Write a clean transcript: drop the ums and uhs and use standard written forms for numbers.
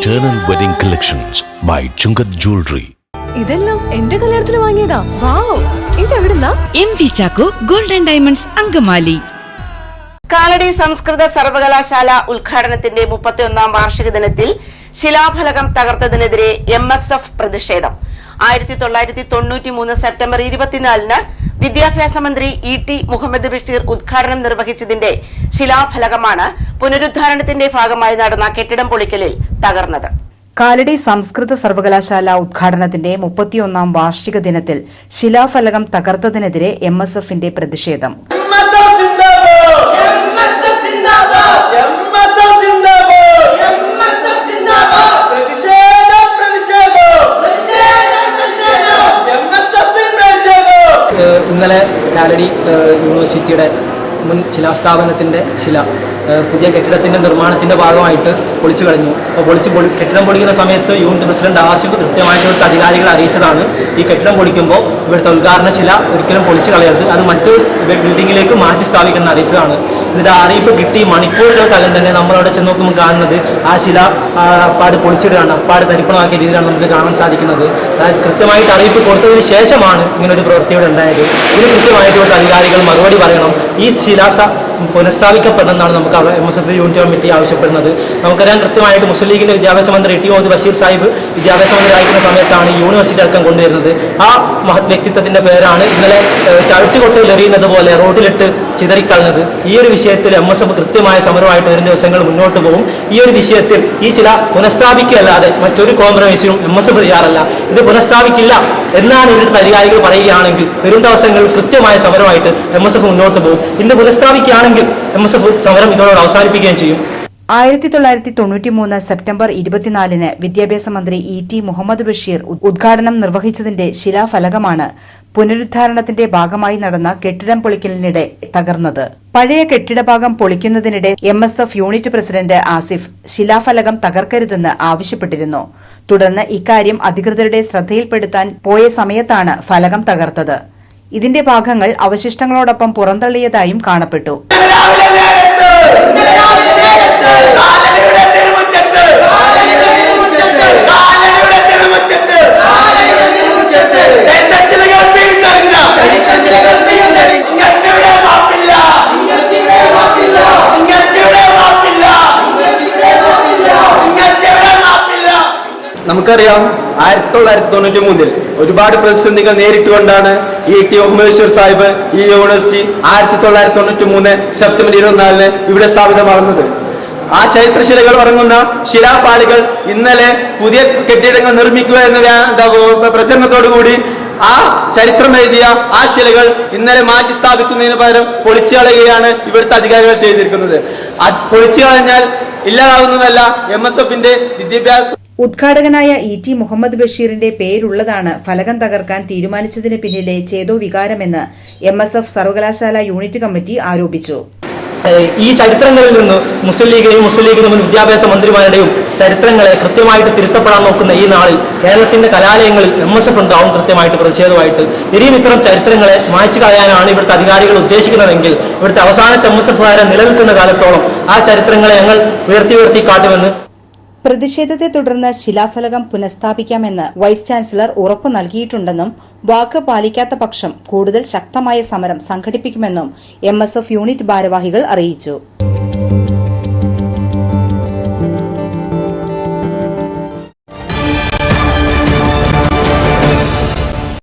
Eternal Wedding Collections by Chungat Jewelry. ഇതെല്ലാം എന്റെ കല്യാണത്തിന് വാങ്ങിയതാ. വാവ്, ഇതെവിടുന്നാ? MV Chacko Gold and Diamonds Angamaly. Kalady സംസ്കൃത സർവകലാശാല ഉദ്ഘാടനത്തിന്റെ 31ാം വാർഷിക ദിനത്തിൽ ശിലാഫലകം തകർത്തതിനെതിരെ MSF പ്രതിഷേധം. 1993 സെപ്റ്റംബർ 24-ന് വിദ്യാഭ്യാസ മന്ത്രി ET മുഹമ്മദ് ബഷീർ ഉദ്ഘാടനം നിർവഹിച്ചതിന്റെ ശിലാഫലകമാണ് പുനരുദ്ധാരണത്തിന്റെ ഭാഗമായി നടന്ന കെട്ടിടം പൊളിക്കലിൽ തകർന്നത്. കാലടി സംസ്കൃത സർവകലാശാല ഉദ്ഘാടനത്തിന്റെ 31ാം വാർഷിക ദിനത്തിൽ ശിലാഫലകം തകർത്തതിനെതിരെ MSFന്റെ പ്രതിഷേധം. ഇന്നലെ കാലടി യൂണിവേഴ്സിറ്റിയുടെ മുൻ ശിലാസ്ഥാപനത്തിൻ്റെ പുതിയ കെട്ടിടത്തിൻ്റെ നിർമ്മാണത്തിൻ്റെ ഭാഗമായിട്ട് പൊളിച്ചു കളഞ്ഞു. അപ്പോൾ കെട്ടിടം പൊളിക്കുന്ന സമയത്ത് യൂണിറ്റ് പ്രസിഡന്റ് ആസിഫ് കൃത്യമായിട്ട് ഇവിടുത്തെ അധികാരികളെ അറിയിച്ചതാണ്, ഈ കെട്ടിടം പൊളിക്കുമ്പോൾ ഇവിടുത്തെ ഉദ്ഘാടന ശില ഒരിക്കലും പൊളിച്ചു കളയരുത്, അത് മറ്റൊരു ബിൽഡിങ്ങിലേക്ക് മാറ്റി സ്ഥാപിക്കണം അറിയിച്ചതാണ്. ഇതിൻ്റെ അറിയിപ്പ് കിട്ടി മണിക്കൂറുകൾക്കകം തന്നെ നമ്മളവിടെ ചെന്ന് നോക്കുമ്പോൾ കാണുന്നത് ആ ശില അപ്പാട് പൊളിച്ചിടുകയാണ്, അപ്പാട് തരിപ്പണമാക്കിയ രീതിയിലാണ് നമുക്ക് കാണാൻ സാധിക്കുന്നത്. അതായത് കൃത്യമായിട്ട് അറിയിപ്പ് കൊടുത്തതിന് ശേഷമാണ് ഇങ്ങനൊരു പ്രവൃത്തി ഇവിടെ ഉണ്ടായത്. ഇതിന് കൃത്യമായിട്ട് ഇവിടുത്തെ അധികാരികൾ മറുപടി പറയണം. ഈ ശില പുനഃസ്ഥാപിക്കപ്പെടണമെന്നാണ് നമുക്ക് MSF യൂണിറ്റ് കമ്മിറ്റി ആവശ്യപ്പെടുന്നത്. നമുക്കറിയാം, കൃത്യമായിട്ട് മുസ്ലിം ലീഗിന്റെ വിദ്യാഭ്യാസ മന്ത്രി ET മുഹമ്മദ് ബഷീർ സാഹിബ് വിദ്യാഭ്യാസ മന്ത്രി ആയിരിക്കുന്ന സമയത്താണ് യൂണിവേഴ്സിറ്റി അടക്കം കൊണ്ടുവരുന്നത്. ആ മഹത് വ്യക്തിത്വത്തിന്റെ പേരാണ് ഇന്നലെ ചവിട്ടുകൊട്ടയിൽ എറിയുന്നത് പോലെ റോഡിലിട്ട് ചിതറിക്കളഞ്ഞത്. ഈ ഒരു വിഷയത്തിൽ MSF കൃത്യമായ സമരമായിട്ട് വരും ദിവസങ്ങൾ മുന്നോട്ട് പോകും. ഈ ഒരു വിഷയത്തിൽ ഈ ശില പുനഃസ്ഥാപിക്കുകയല്ലാതെ മറ്റൊരു കോംപ്രമൈസിനും MSF തയ്യാറല്ല. ഇത് പുനഃസ്ഥാപിക്കില്ല എന്നാണ് ഇവരുടെ അധികാരികൾ പറയുകയാണെങ്കിൽ വരും ദിവസങ്ങളിൽ കൃത്യമായ സമരമായിട്ട് MSF മുന്നോട്ട് പോകും. ഇന്ന് പുനഃസ്ഥാപിക്കുകയാണെങ്കിൽ MSF സമരം ഇതോടെ അവസാനിപ്പിക്കുകയും ചെയ്യും. 1993 സെപ്റ്റംബർ 24-ന് വിദ്യാഭ്യാസ മന്ത്രി ET മുഹമ്മദ് ബഷീർ ഉദ്ഘാടനം നിർവഹിച്ചതിന്റെ ശിലാഫലകമാണ് പുനരുദ്ധാരണത്തിന്റെ ഭാഗമായി നടന്ന കെട്ടിടം പൊളിക്കലിനിടെ തകർന്നത്. പഴയ കെട്ടിടഭാഗം പൊളിക്കുന്നതിനിടെ MSF യൂണിറ്റ് പ്രസിഡന്റ് ആസിഫ് ശിലാഫലകം തകർക്കരുതെന്ന് ആവശ്യപ്പെട്ടിരുന്നു. തുടർന്ന് ഇക്കാര്യം അധികൃതരുടെ ശ്രദ്ധയിൽപ്പെടുത്താൻ പോയ സമയത്താണ് ഫലകം തകർത്തത്. ഇതിന്റെ ഭാഗങ്ങൾ അവശിഷ്ടങ്ങളോടൊപ്പം പുറന്തള്ളിയതായും കാണപ്പെട്ടു. നമുക്കറിയാം, 1993 ഒരുപാട് പ്രതിസന്ധികൾ നേരിട്ടുകൊണ്ടാണ് ET മുഹമ്മദ് ബഷീർ സാഹിബ് ഈ യൂണിവേഴ്സിറ്റി 1993 സെപ്റ്റംബർ 24-ന് ഇവിടെ സ്ഥാപിതമാകുന്നത്. ആ ചരിത്രശിലകൾ ഉറങ്ങുന്ന ശിലാപാളികൾ ഇന്നലെ പുതിയ കെട്ടിടങ്ങൾ നിർമ്മിക്കുക എന്ന പ്രചരണത്തോടുകൂടി ആ ചരിത്രം എഴുതിയ ആ ശിലകൾ ഇന്നലെ മാറ്റി സ്ഥാപിക്കുന്നതിന് പകരം പൊളിച്ചു കളയുകയാണ് ഇവിടുത്തെ അധികാരികൾ ചെയ്തിരിക്കുന്നത്. പൊളിച്ചു കളഞ്ഞാൽ ഇല്ലാതാവുന്നതല്ല MSFന്റെ വിദ്യാഭ്യാസ. ഉദ്ഘാടകനായ ET മുഹമ്മദ് ബഷീറിന്റെ പേരുള്ളതാണ് ഫലകം തകർക്കാൻ തീരുമാനിച്ചതിന് പിന്നിലെ ചേതോവികാരമെന്ന് MSF സർവകലാശാല യൂണിറ്റ് കമ്മിറ്റി ആരോപിച്ചു. ഈ ചരിത്രങ്ങളിൽ നിന്ന് മുസ്ലിം ലീഗിന് മുൻ വിദ്യാഭ്യാസ മന്ത്രിമാരുടെയും ചരിത്രങ്ങളെ കൃത്യമായിട്ട് തിരുത്തപ്പെടാൻ നോക്കുന്ന ഈ നാളിൽ കേരളത്തിന്റെ കലാലയങ്ങളിൽ MSF ഉണ്ടാവും കൃത്യമായിട്ട് പ്രതിഷേധമായിട്ട്. ഇനിയും ഇത്തരം ചരിത്രങ്ങളെ മായ്ച്ചു കളയാനാണ് ഇവിടുത്തെ അധികാരികൾ ഉദ്ദേശിക്കുന്നതെങ്കിൽ ഇവിടുത്തെ അവസാനത്തെ MSF നിലനിൽക്കുന്ന കാലത്തോളം ആ ചരിത്രങ്ങളെ ഞങ്ങൾ ഉയർത്തി കാട്ടുമെന്ന്. പ്രതിഷേധത്തെ തുടർന്ന് ശിലാഫലകം പുനഃസ്ഥാപിക്കാമെന്ന് വൈസ് ചാൻസലർ ഉറപ്പു നൽകിയിട്ടുണ്ടെന്നും വാക്ക് പാലിക്കാത്ത പക്ഷം കൂടുതൽ ശക്തമായ സമരം സംഘടിപ്പിക്കുമെന്നും MSF യൂണിറ്റ് ഭാരവാഹികൾ അറിയിച്ചു.